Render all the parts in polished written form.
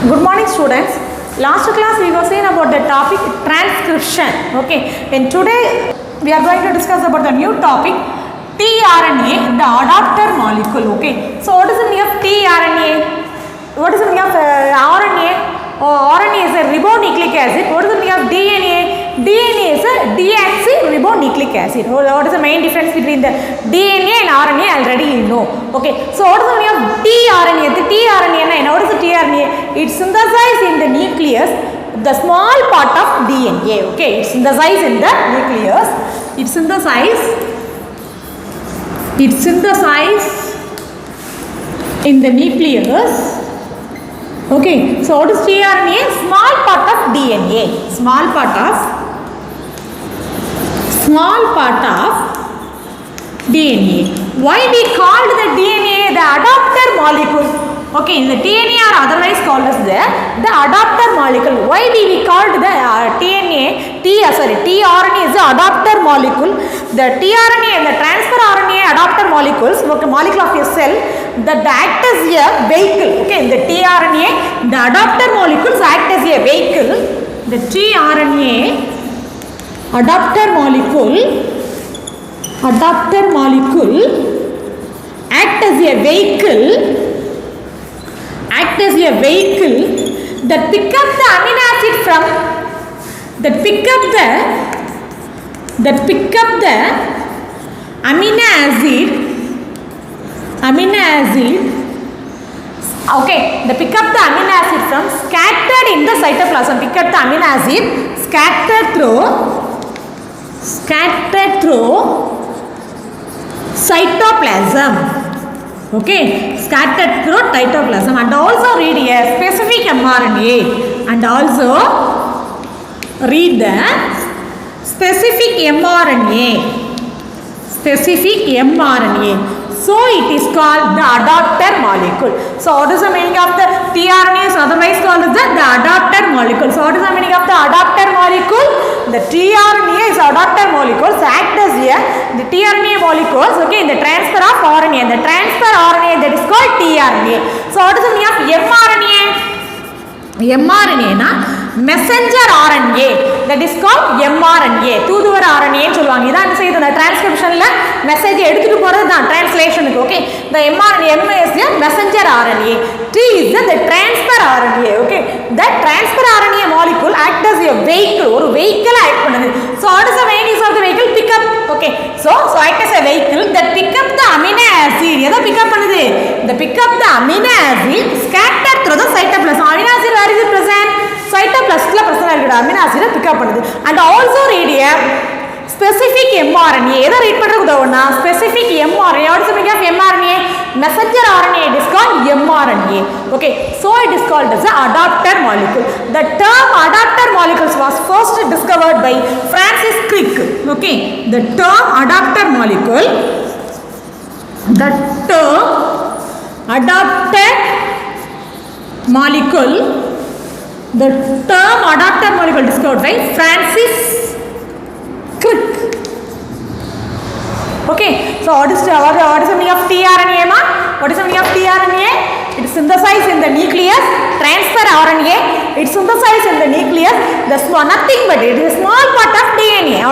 Good morning students. Last class we were saying about the topic transcription. Okay. And today we are going to discuss about the new topic tRNA, the adapter molecule. Okay. So what is the meaning of tRNA? What is the meaning of RNA? RNA is a ribonucleic acid. What is the meaning of DNA? DNA is a deoxyribonucleic acid. What is the main difference between the DNA and RNA? Already you know. Okay. So what is the meaning of tRNA? The tRNA, what is the tRNA? It's synthesized in the nucleus, the small part of DNA. Okay. It's synthesized in the nucleus. It's synthesized in the nucleus. Okay, so what is tRNA? Small part of DNA. Small part of DNA. Why we called the DNA the adapter molecule? Okay, the DNA are otherwise called as the adapter molecule. Why do we called the tRNA is the adapter molecule. The tRNA and the transfer RNA adapter molecules, okay, molecule of a cell that act as a vehicle. Okay, the tRNA, the adapter molecules act as a vehicle. The tRNA adapter molecule act as a vehicle that pick up the amino acid from scattered in the cytoplasm. Pick up the amino acid scattered through cytoplasm. Okay, scattered through cytoplasm, and also read a specific mRNA, and also read the specific mRNA. So it is called the adapter molecule. So what is the meaning of the tRNA is otherwise called as the adapter molecule. So what is the meaning of the adapter molecule? The tRNA is adapter molecules act as the tRNA molecules, okay, in the transfer of RNA. The transfer RNA that is called tRNA. So what is the meaning of mRNA? mRNA na messenger RNA, that is called mRNA. தூதுவர் RNA ன்னு சொல்வாங்க. இதான் என்ன செய்யுது, அந்த டிரான்ஸ்கிரிப்ஷன்ல message எடுத்துட்டு போறது தான் டிரான்ஸ்லேஷனுக்கு. Okay, the mRNA M is the messenger RNA, T is the transfer RNA. okay, that transfer RNA molecule act as a vehicle, ஒரு vehicle ஆக்ட் பண்ணுது. So what is the main use of the vehicle? Pick up. okay, so act as a vehicle that pick up the amino acid. எதை pick up பண்ணுது? the pick up the amino acid scattered through the cytoplasm. amino acid where is it present? cytoplasm la present ஆகிற amino acid pick up பண்ணுது. and also read a specific mRNA. எதை read பண்றது உதவுனா specific mRNA. what is the meaning of mRNA? messenger RNA. it is called mRNA. okay, so it is called as the adapter molecule. The term adapter molecules was first discovered by Francis Crick. okay, the term adapter molecule discovered by Francis Crick. okay, so what is the meaning of tRNA ma? What is the meaning of tRNA? it is synthesized in the nucleus. Transfer RNA, it is synthesized in the nucleus. That's nothing but it is a small part of DNA.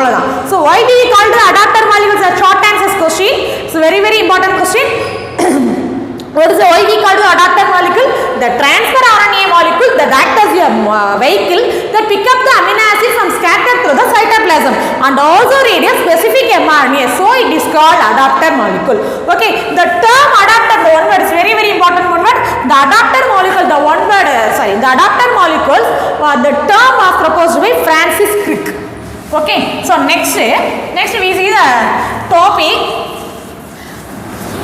So why do we call the adapter molecules? A short answer question. It's a very important question. What is the why we call the adapter molecule? The transfer RNA molecule that act as a vehicle that pick up the amino acid from scattered through the cytoplasm, and also read a specific mRNA. So it is called adapter molecule. okay, the term adapter, the one word is very important one word. The adapter molecule, the adapter molecules, the term was proposed by Francis Crick. okay, so next we see the topic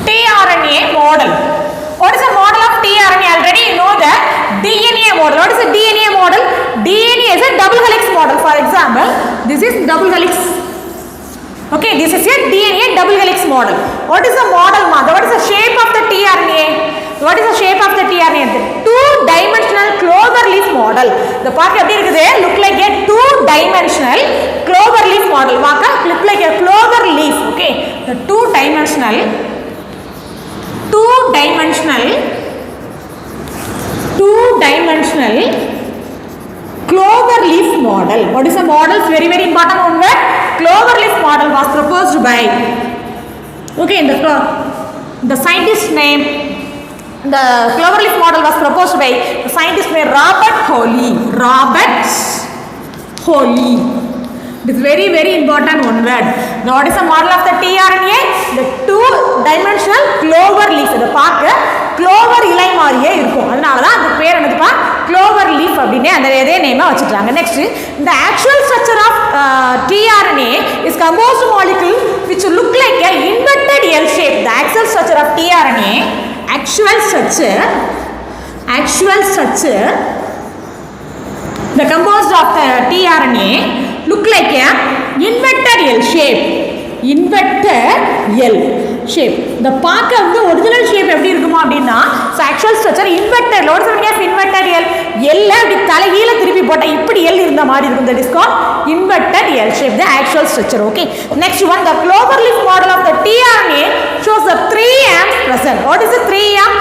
tRNA model. What is the model of tRNA? Already you know the DNA model. What is the DNA model? DNA is a double helix model. For example, this is double helix. okay, this is a DNA double helix model. What is the model? What is the shape of the tRNA? What is the shape of the tRNA? The two-dimensional clover leaf model. The part எப்படி இருக்குது? Look like a two-dimensional clover leaf model. Look like a clover leaf. okay, the two-dimensional two-dimensional dimensional clover leaf model. What is a model? Very very important one word. Clover leaf model was proposed by, okay, the scientist name, the clover leaf model was proposed by the scientist named Robert Hawley. Robert Hawley. It is very very important one word. What is the model of the tRNA? The two-dimensional clover leaf. இத பார்க்க clover இலை மாதிரியே இருக்கும். அதனால தான் அந்த பேர் என்னதுப்பா? Clover leaf அப்படினே அந்த இதே நேமா வச்சிட்டாங்க. Next, the actual structure of tRNA is composed molecule which look like a inverted L shape. The actual structure of tRNA, actual structure, the composed of the tRNA look like a inverted L shape. Inverted L shape. The பார்க்க வந்து original shape எப்படி இருக்குமா அப்படின்னா, actual structure inverted. What is the meaning of inverted L? L அப்படி தலைகீழ திருப்பி போட்டா இப்படி L இருந்த மாதிரி இருக்கும். That is called inverted L shape, the actual structure. Okay. Next one, the clover leaf model of the tRNA shows the 3 arms present. What is the 3 arm?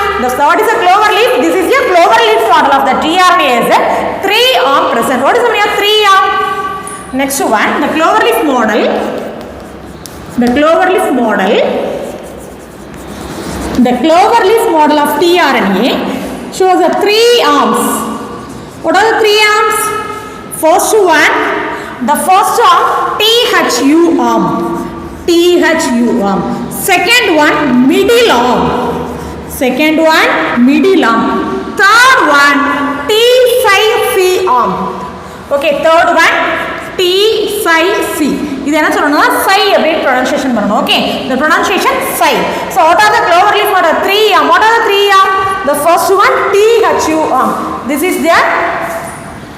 What is the clover leaf? This is a clover leaf model of the tRNA is a 3 arm present. What is the meaning of 3 arm? Next one, the clover leaf model. The clover leaf model of tRNA shows the 3 arms. What are the 3 arms? First one, the first arm, THU arm. Second one, middle arm. Third one, T5C arm. Okay, third one, T5C. இது என்ன சொல்லணும்னா psi அப்படி pronunciation பண்ணணும். Okay, the pronunciation psi. So what are the clover leaf model? 3 arm. What are the 3 arm? The first one, THU arm. This is the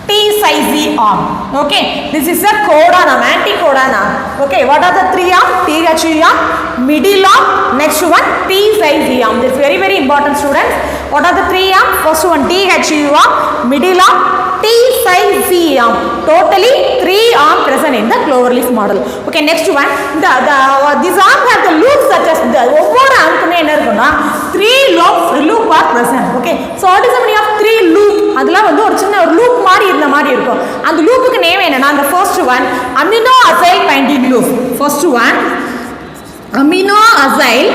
T5C arm. Okay, this is the codon arm, anticodon arm. Okay, what are the 3 arm? THU arm, middle arm, next one T5C arm. This is very very important, students. What are the 3 arm? First one, THU arm, middle arm, T5C arm. Totally 3 arm present in the clover leaf model. Okay, next one, this arm have the loops such as the ஒவ்வொரு ஆர்முக்குமே என்ன இருக்குன்னா 3 loop are present. Okay, so what is the meaning of 3 loop? அதெல்லாம் வந்து ஒரு சின்ன ஒரு loop மாதிரி இருந்த மாதிரி இருக்கும். அந்த லூப்புக்கு நேம் என்னன்னா, the first one, amino acyl binding loop. First one, amino acyl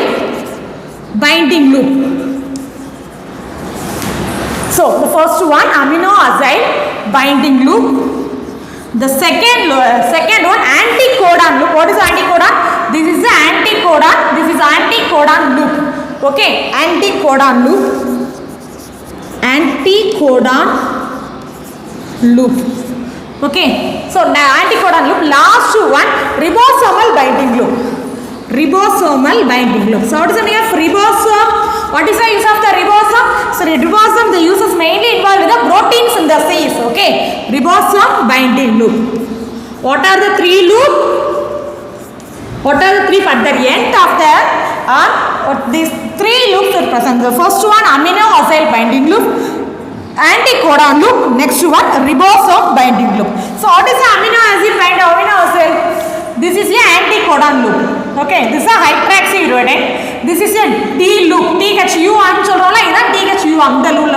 binding loop. So the first one, amino acyl binding loop. The second one, anticodon loop. What is anticodon? This is the anticodon. This is anticodon loop. Okay, anticodon loop. Okay, so now anticodon loop. Last one, ribosomal binding loop. So what is the meaning of ribosome? What is the use of the ribosome? So ribosome, the use is mainly involved with the protein synthesis. Okay, ribosome binding loop. What are the 3 loop? What are the 3 at the end of the these 3 loops are present? The first one, amino acyl binding loop, anticodon loop, next one, ribosome binding loop. So what is the amino acyl? This is the anticodon loop. Okay, this is a hydroxyuridine. This is a T loop. THU arm சொல்றோம்ல, இதான் THU arm, the loop.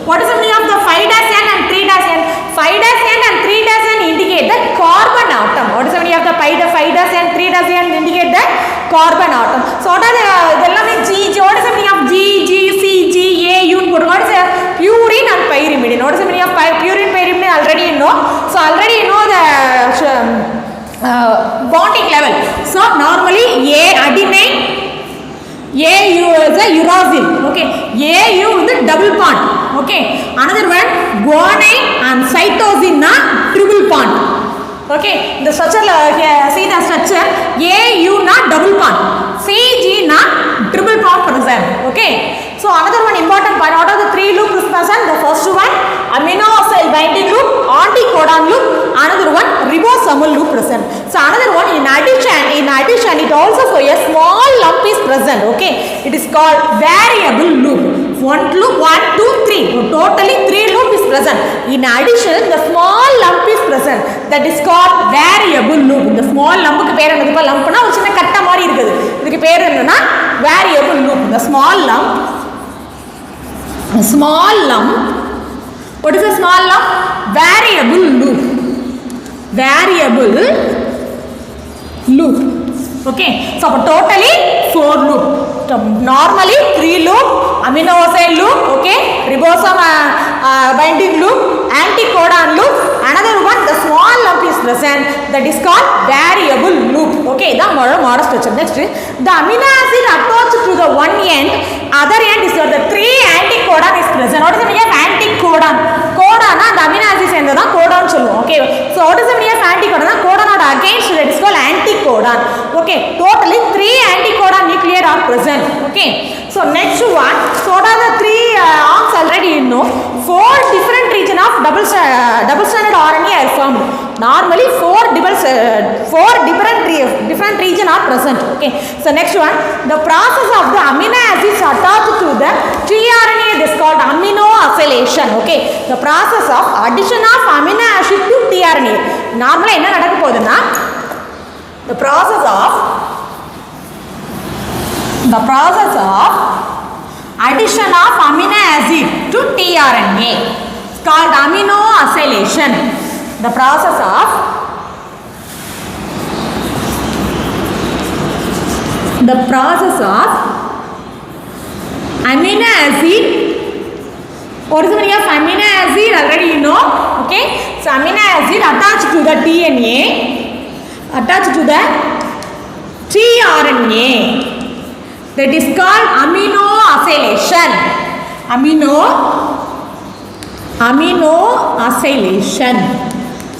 What is the meaning of the 5'N and 3'N? 5'N and 3'N indicate the carbon atom. What is the meaning of the 5'N, 3'N indicate the carbon atom? So what are the இதெல்லாம் G? What is the meaning of G, C, G, A, U? What is the purine and pyrimidine? What is the meaning of purine, pyrimidine? Already you know. So already you know the bonding level. So normally A adenine, AU is a uracil. Okay, AU is a double bond. Okay, another one, guanine and cytosine na triple bond. Okay, the structure see the structure, AU na double bond, CG na triple bond present. Okay, so another one important part, what are the 3 loops present? The first one, amino acyl binding loop, anticodon loop, another one, ribosomal loop present. So another one, in addition it also so a small lump is present. Okay, it is called variable loop. 1 loop, 1, 2, 3, so totally 3 loop is present. In addition, the small lump is present, that is called variable loop. The small lump க்கு பேர் என்னதுப்பா? லம்ப்னா ஒரு சின்ன கட்ட மாதிரி இருக்குது, இதுக்கு பேர் என்னன்னா variable loop. The small lump What is a small loop? Variable loop. Variable loop. Okay. So totally 4 loop. So normally 3 loop, amino acid loop, okay, ribosome binding loop, anticodon loop. Another one, the small loop is present, that is called variable loop. Okay, the model structure. Next, the amino acid attached to the one end, other end is the 3 anticodon is present. What is the meaning of anticodon? Codon the amino acid is the codon. Okay, so what is the meaning of anticodon? Codon are against, that is called anticodon. Okay, totally 3 anticodon nuclei are present. Okay, so next one, so what are the 3 arms already you know? 4 different region of double stranded RNA are formed. Normally 4 different region are present. Okay, so next one, the process of the amino acids attached to the tRNA is called amino acylation. Okay, the process of addition of amino acid to tRNA. Normally என்ன நடக்க போகுதுன்னா, the process of addition of amino acid to tRNA is called amino acylation. The process of amino acid. What is the meaning of amino acid? Already you know. Okay, so amino acid attached to the DNA, attached to the tRNA, that is called amino acylation. Amino acylation.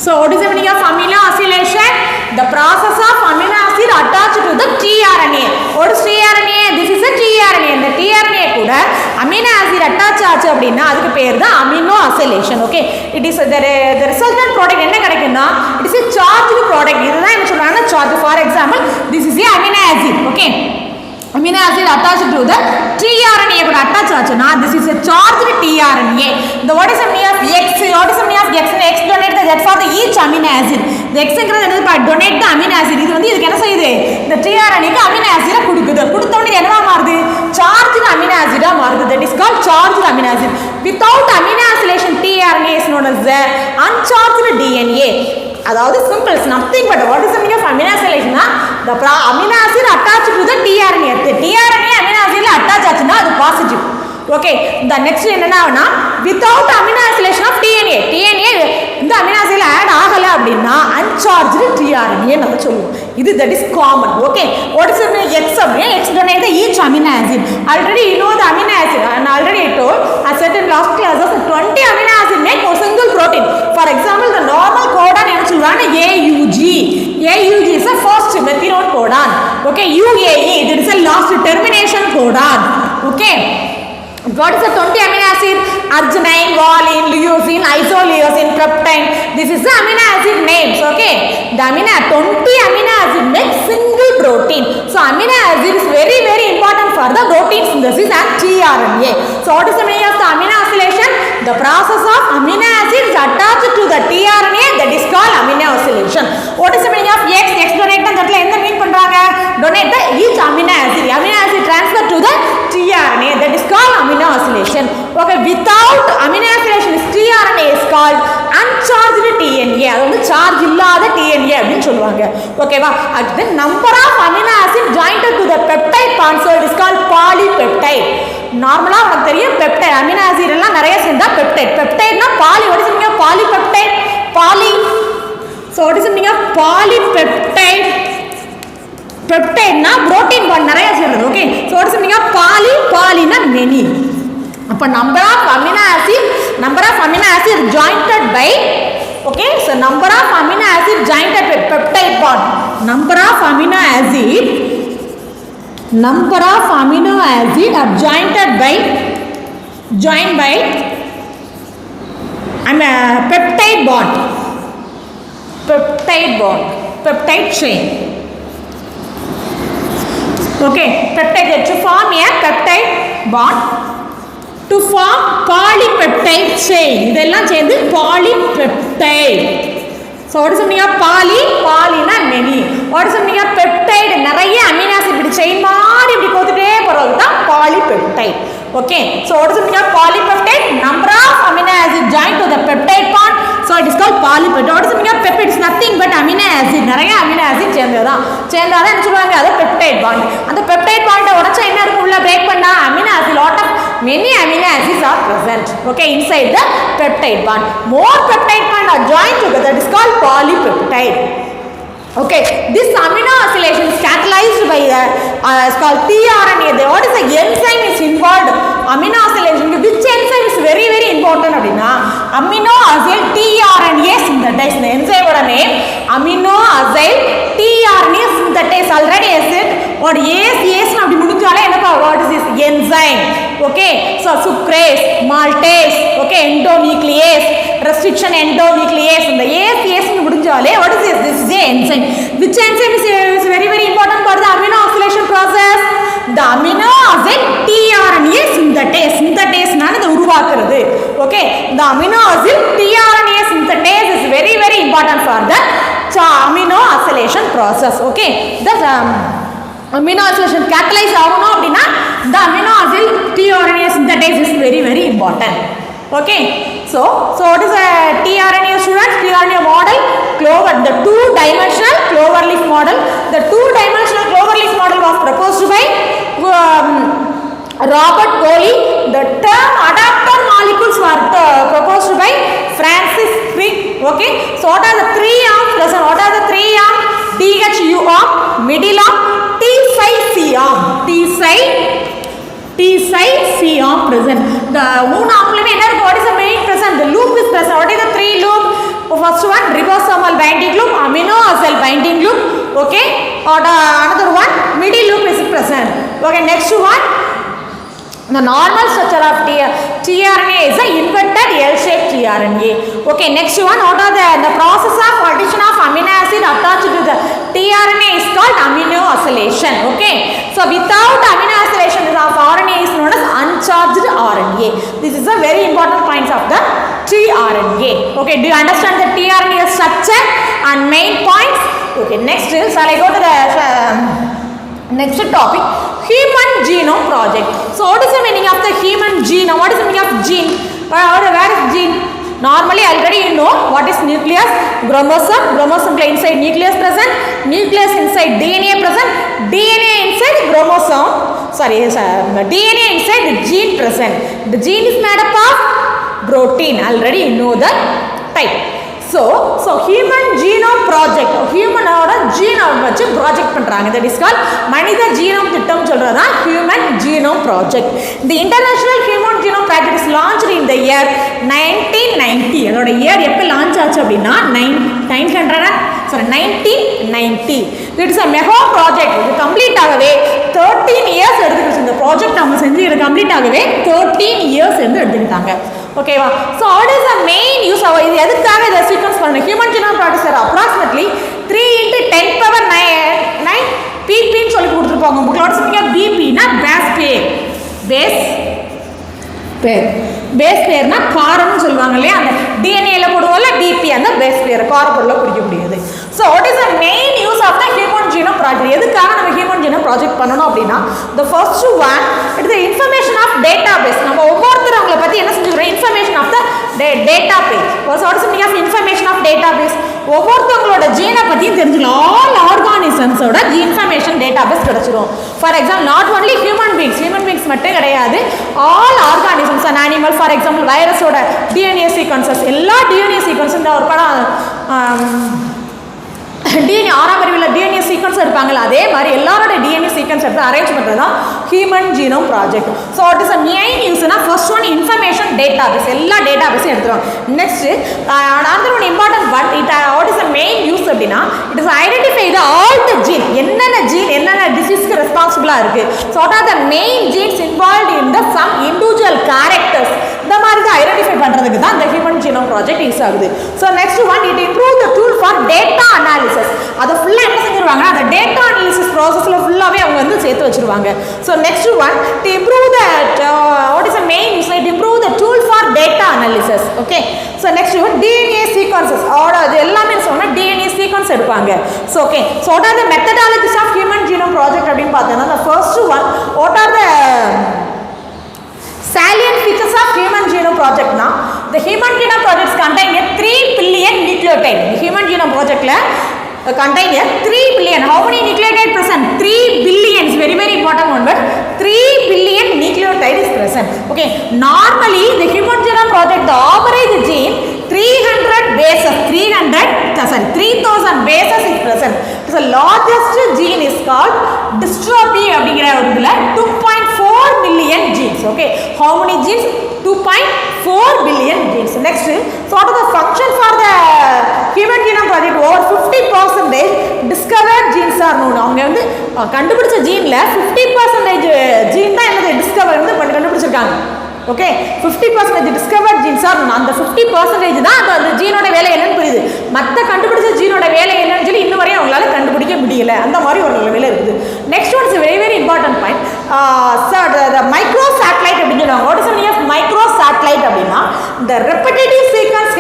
So what is the meaning of amino acylation? The process of amino acid attached to the tRNA. What is tRNA? This is a tRNA. The tRNA kuda amino acid attach ஆச்சு அப்படினா அதுக்கு பேர் தான் amino acylation. Okay, it is the resultant product என்ன கிடைக்கும்னா, it is a charged product. இதுதான் என்ன சொல்றாங்க, charge. For example, this is a amino acid. Okay, amino acid attached to the tRNA கூட attach ஆச்சுனா this is a charged tRNA. The what is the meaning of X? What is the meaning of X? X donate the Z for the each amino acid. The X ங்கிறது என்னது, donate the amino acid. இது வந்து இதுக்கு என்ன செய்யுது, இந்த tRNA க்கு amino acid கொடுக்குது. கொடுத்த உடனே என்னவா மாறுது, charged amino acid ஆ மாறுது. That is called charged amino acid. Without amino acylation, tRNA is known as the uncharged DNA. அதாவது simple, nothing but what is the meaning of amino acylation? The amino acid attached to the tRNA. The tRNA amino acid attach ஆச்சுனா அது positive. Okay, the next என்னன்னா, without amino acylation of DNA இந்த amino acid add ஆகல அப்படினா uncharged tRNA நம்ம சொல்லுவோம். இது that is common. Okay, what is the X? X donate the each amino acid. Already you know the amino acid, and already I told I said in last classes 20 amino acid make a single protein. For example, the normal codon என்ன சொல்றாங்க, AUG. AUG is the first methionine codon. Okay, UAE, that is a last termination codon. Okay, what is the 20 amino acid? Arginine, valine, leucine, isoleucine, peptide. This is the amino acid names. Okay, the 20 amino acid make single protein. So amino acid is very important for the protein synthesis and tRNA. So what is the meaning of the amino acylation? The process of amino acid is attached to the tRNA, that is called amino acylation. What is the meaning of X? X donate the இடத்துல என்ன மீன் பண்றாங்க, donate the each amino acid. Amino acid transfer to the tRNA, that is called amino acylation. Okay, without amino acylation, tRNA is called uncharged DNA. அது வந்து charge இல்லாத DNA அப்படினு சொல்வாங்க. ஓகேவா? அடுத்து number of amino acid joined to the peptide bond, so it is called polypeptide. நார்மலா உங்களுக்கு தெரியும் peptide amino acid எல்லாம் நிறைய சேர்ந்தா peptide. Peptide னா poly. What is the meaning of polypeptide? Poly. So what is the meaning of polypeptide? Peptide na protein bond நிறைய சேர்றது. Okay, so what is the meaning of poly? Poly na many. அப்ப number of amino acid joined by, okay, so number of amino acid joined by peptide bond. Number of amino acid are joined by peptide bond. Peptide chain. Okay, peptide to form a peptide bond to form polypeptide chain. இதெல்லாம் சேர்ந்து polypeptide. So what is the meaning of poly? Poly na many. What is the meaning of peptide? நிறைய amino acid இப்படி chain மாதிரி இப்படி கோத்துட்டே போறது தான் polypeptide. Okay, so what is the meaning of polypeptide? Number of amino acid joined to the peptide bond, so it is called polypeptide. What is the meaning of peptide? It's nothing but amino acid. நிறைய amino acid சேர்ந்ததுதான் என்ன சொல்லுவாங்க, அது peptide bond. அந்த peptide bond உடைச்சா என்ன இருக்கும், உள்ள break பண்ணா amino acid, lot of many amino acids are present, okay, inside the peptide bond. More peptide bond are joined together, it is called polypeptide. Okay, this amino acylation is catalyzed by it's called tRNA. What is the enzyme is involved? Amino acylation, which enzyme is very very important அப்படினா amino acyl tRNA synthetase. The enzyme oda name amino acyl tRNA synthetase. Already I said what AS அப்படி முடிஞ்சாலே என்னப்பா, what is this enzyme? Okay, so sucrase, maltase, okay, endonuclease, restriction endonuclease. இந்த AS முடிஞ்சாலே what is this? This is the enzyme. Which enzyme is very very important for the amino acylation process? The amino acyl tRNA synthetase. Synthetase நான் இது உருவாக்குறது. Okay, the amino acyl tRNA synthetase is very very important for the amino acylation process. Okay, the amino acylation catalyze ஆகணும் அப்படினா the amino acyl tRNA synthetase is very very important. Okay, so what is a tRNA students? tRNA model, clover, the two-dimensional clover leaf model. The two-dimensional clover leaf model was proposed by Robert Coley. The term adapter molecules were proposed by Francis Crick. Okay, so what are the three arms present? What are the three arms? THU arm, middle arm, T-psi-C arm. T-psi-C arm present. The moon arm what is the main present? The loop is present. What is the three loop? First one ribosomal binding loop, amino acyl binding loop. Okay, or another one middle loop is present. Okay, next one, the normal structure of tRNA is an inverted L-shaped tRNA. Okay, next one, what are the process of addition of amino acid attached to the tRNA is called amino acylation. Okay, so without amino acylation of RNA is known as uncharged RNA. This is a very important point of the tRNA. Okay, do you understand the tRNA structure and main points? Okay, next is, shall I go to the next topic, Human Genome Project. So what is the meaning of the human genome? What is the meaning of gene? Where is gene? Normally already you know what is nucleus, chromosome inside nucleus present, nucleus inside DNA present, DNA inside chromosome, DNA inside the gene present. The gene is made up of protein, already you know the type. So human genome project, human genome வச்சு project பண்றாங்க. That is called மனித genome திட்டம் சொல்றதா human genome project. The international human genome project is launched in the year 1990. அதோட year எப்ப launch ஆச்சு அப்படினா 1990. It is a mega project. இது கம்ப்ளீட் ஆகவே 13 இயர்ஸ் எடுத்துக்கிச்சு. இந்த ப்ராஜெக்ட் அவங்க செஞ்சு இது கம்ப்ளீட் ஆகவே 13 இயர்ஸ் எடுத்துக்கிட்டாங்க. ஓகேவா? So what is the main use of இது எதுக்காக இத சீக்வென்ஸ் பண்ணணும்? Human genome project sir approximately 3 × 10⁹ pp ன்னு சொல்லி கொடுத்திருப்பாங்க. உங்களோட சொல்லுங்க bp னா பேஸ் பேர்னா காரம்னு சொல்லுவாங்க இல்லையா, அந்த டிஎன்ஏல போடுவோம்ல டிபி, அந்த பேஸ் பேர் காரப்பொருளை குறிக்க முடியாது. So what is the main use of the human genome project? எதுக்காக நம்ம ஹியூமன் ஜீனோம் ப்ராஜெக்ட் பண்ணணும் அப்படின்னா, the first one it is information of database. நம்ம ஒவ்வொருத்தரும் அவங்களை பற்றி என்ன செஞ்சுக்கிறோம்? Information of the database. What is meaning of information of database? ஒவ்வொருத்தவங்களோட ஜீனை பற்றியும் தெரிஞ்சுக்கலாம். ஆல் ஆர்கானிசம்ஸோட இன்ஃபர்மேஷன் டேட்டா பேஸ் கிடச்சிரும். For example not only human beings மட்டும் கிடையாது, all organisms and animal. For example வைரஸோட டிஎன்ஏ சீக்வன்சஸ், எல்லா டிஎன்ஏ சீக்வன்ஸ் இந்த ஒரு படம் டிஎன்ஏ 6ஆம் அறிவில் டிஎன்ஏ சீக்வன்ஸ் இருப்பாங்களா, அதே மாதிரி எல்லாரோட டிஎன்ஏ சீக்வன்ஸ் எடுத்து அரேஞ்ச் பண்ணுறது தான் human genome project. So what is a main யூஸ்னா first one information database, எல்லா டேட்டா பேஸும் எடுத்துருவாங்க. Next another one important one, what is the main use அப்படின்னா, it is identify the all the gene, என்னென்ன டிசீஸ்க்கு ரெஸ்பான்சிபிளாக இருக்குது. So what are the main genes involve in the some individual characters, இந்த மாதிரி தான் ஐடென்டிஃபை பண்ணுறதுக்கு தான் இந்த ஹியூமன் ஜீனோம் ப்ராஜெக்ட் யூஸ் ஆகுது. So next one it improve the tool for data analysis. அதை ஃபுல்லாக என்ன செஞ்சிருவாங்க, அந்த டேட்டா அனாலிசிஸ் ப்ராசஸில் ஃபுல்லாகவே அவங்க வந்து சேர்த்து வச்சிருவாங்க. So next one to improve the what is the main use, it improve the tool for data analysis. Okay, so next one DNA sequences, அது எல்லாமே சொன்னால் டிஎன்ஏ சீக்வன்ஸ் எடுப்பாங்க. So okay, so what are the methodologies of human genome project அப்படின்னு பார்த்தோன்னா, the first one, what are the salient features of human genome project? Now the human genome Normally, the Human Genome Project, the average gene 3000 bases is present. So largest gene is called dystrophy அப்படிங்கற ஒரு இதுல 2.4 million genes. Okay, how many genes? 2.4 billion genes. Next, so what are the function for the Human Genome Project? Over 50% discovered genes are known. அவங்க வந்து கண்டுபிடிச்ச ஜீன்ல 50% gene தான் என்னது discover வந்து கண்டுபிடிச்சிருக்காங்க. ஓகே, 50% டிஸ்கவர்ட் ஜீன்ஸ் ஆர் அந்த 50% தான் அந்த ஜீனோட வேலை என்னன்னு புரியுது. மற்ற கண்டுபிடிச்ச ஜீனோட வேலை என்னன்னு சொல்லி இன்னும் வரையும் அவங்களால கண்டுபிடிக்க முடியல. அந்த மாதிரி ஒரு நிலையில இருக்குது. Next one is very very important point. Micro satellite அப்படின்னு சொல்லுவாங்க. What is meaning of micro satellite அப்படின்னா இந்த repetitive sequence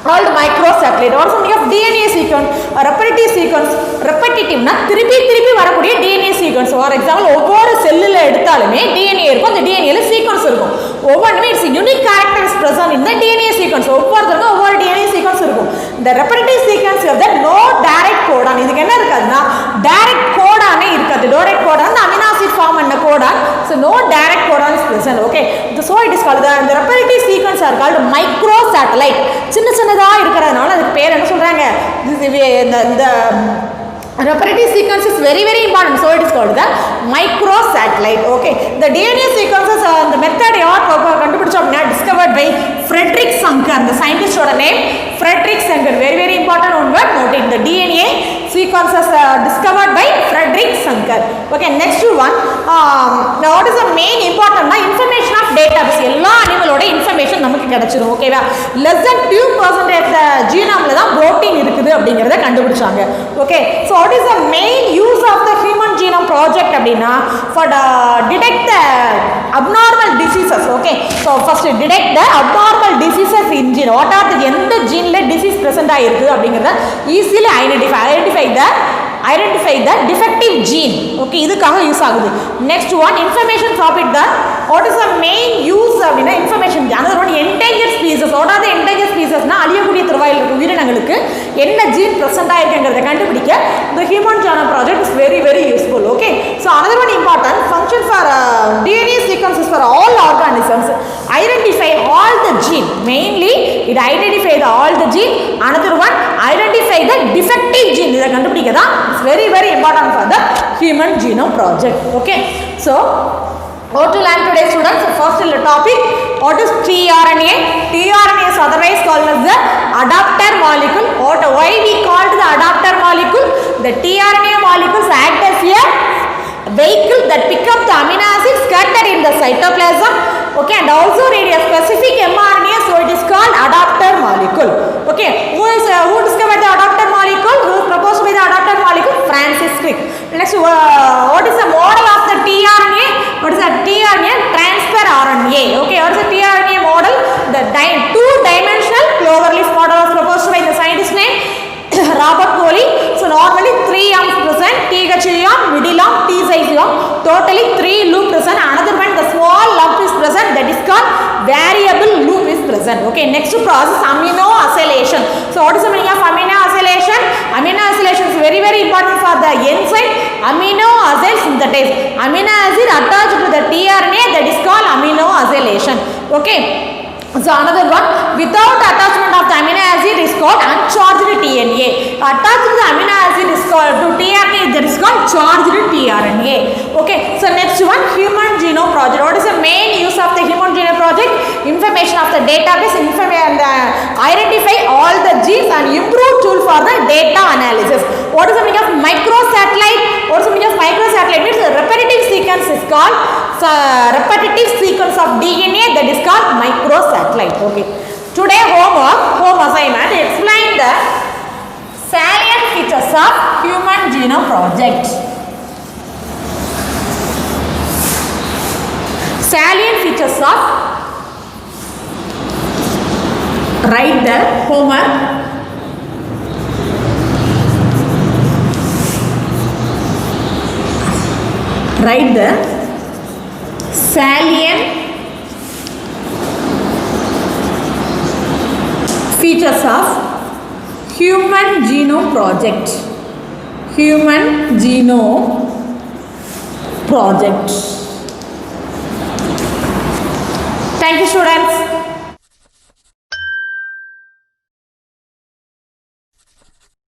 called microsatellite. What is the meaning of DNA sequence? A repetitive sequence. Repetitive na திருப்பி வரக்கூடிய DNA sequence. For example, ஒவ்வொரு செல்லுல எடுத்தாலுமே DNA இருக்கும். அந்த DNA ல sequence இருக்கும். ஒவ்வொன்றுமே it's unique character is present in the DNA sequence. ஒவ்வொருத்தருக்கும் ஒவ்வொரு DNA sequence இருக்கும். The repetitive sequence of that no direct codon. இதுக்கு என்ன இருக்காதுன்னா direct codon இருக்காது. Direct codon the amino acid form and codon. So no direct codon is present. Okay. So it is called the repetitive sequence are called microsatellite. சின்னதா இருக்குறதுனால அதுக்கு பேர் என்ன சொல்றாங்க? இந்த repetitive sequence is very very important, so it is called the microsatellite. Okay, the DNA sequences the method யார் கண்டுபிடிச்சோம்னா discovered by Frederick Sankar. The scientist oda name Frederick Sankar. Very very important one word, note it. The DNA sequences discovered by Frederick Sankar. Okay, next one, now what is the main important information of database. எல்லா அனிமலோட information நமக்கு கிடைச்சிரும். ஓகேவா, less than 2% the genome தான் protein இருக்குது அப்படிங்கறத கண்டுபிடிச்சாங்க. Okay, so what is the main use of the Human Genome Project அப்படினா for detect the abnormal diseases. Okay, so first detect the abnormal diseases in gene. What are the எந்த ஜீன்ல disease present ஆயிருக்கு அப்படிங்கறத easily identify the defective gene. Okay, இதுக்காக use ஆகுது. Next one, information profit the what is the main use அப்படினா information. another one, endangered species. what are the endangered species னா அழியக்கூடிய தருவாயில் இருக்கும் உயிரினங்களுக்கு என்ன ஜீன் பிரசன்ட் ஆயிருக்குங்கறத கண்டுபிடிக்க the Human Genome Project is very very useful. Okay, so another one important function for DNA sequences for all organisms. Identify all the gene. Mainly it identify all the gene. Another one, identify the defective gene. இத கண்டுபிடிக்க தான் it's very very important for the Human Genome Project. Okay, so what to learn today, students? First topic, what is tRNA? tRNA is otherwise called as the adapter molecule. Why we called the adapter molecule? The tRNA molecules act as a vehicle that pick up the amino acids scattered in the cytoplasm. Okay, and also read a specific mRNA, so it is called adapter molecule. Okay, who discovered the adapter molecule? Who proposed by the adapter molecule? Francis Crick. Next, what is the model of the tRNA? What is the tRNA? Transfer RNA. Okay, what is the tRNA model? The two-dimensional cloverleaf model was proposed by the scientist name Robert Coley. So normally 3 arms present, THE arm, middle arm, T-size arm, totally 3 loop present. Another one, the small lump is present, that is called variable loop is present. Okay, next process, amino acylation. So what is the meaning of amino acylation? Amino acylation is very very important for the enzyme amino acyl synthase. Amino acid attached to the tRNA, that is called amino acylation. Okay, so another one, without attachment of the amino acid is called uncharged DNA. Attached to the amino acid is called to tRNA, that is called charged tRNA. Okay, so next one, Human Genome Project. What is the main use of the Human Genome Project? Information of the database, and identify all the genes and improve tool for the data analysis. What is the meaning of microsatellite? What is the meaning of microsatellite? Means the repetitive sequence is called repetitive sequence of DNA, that is called microsatellite. Okay, today home assignment, explain the salient features of Human Genome Project. Salient features of, write the homework. Write the salient features of Human Genome Project. Human Genome Project. Thank you, students.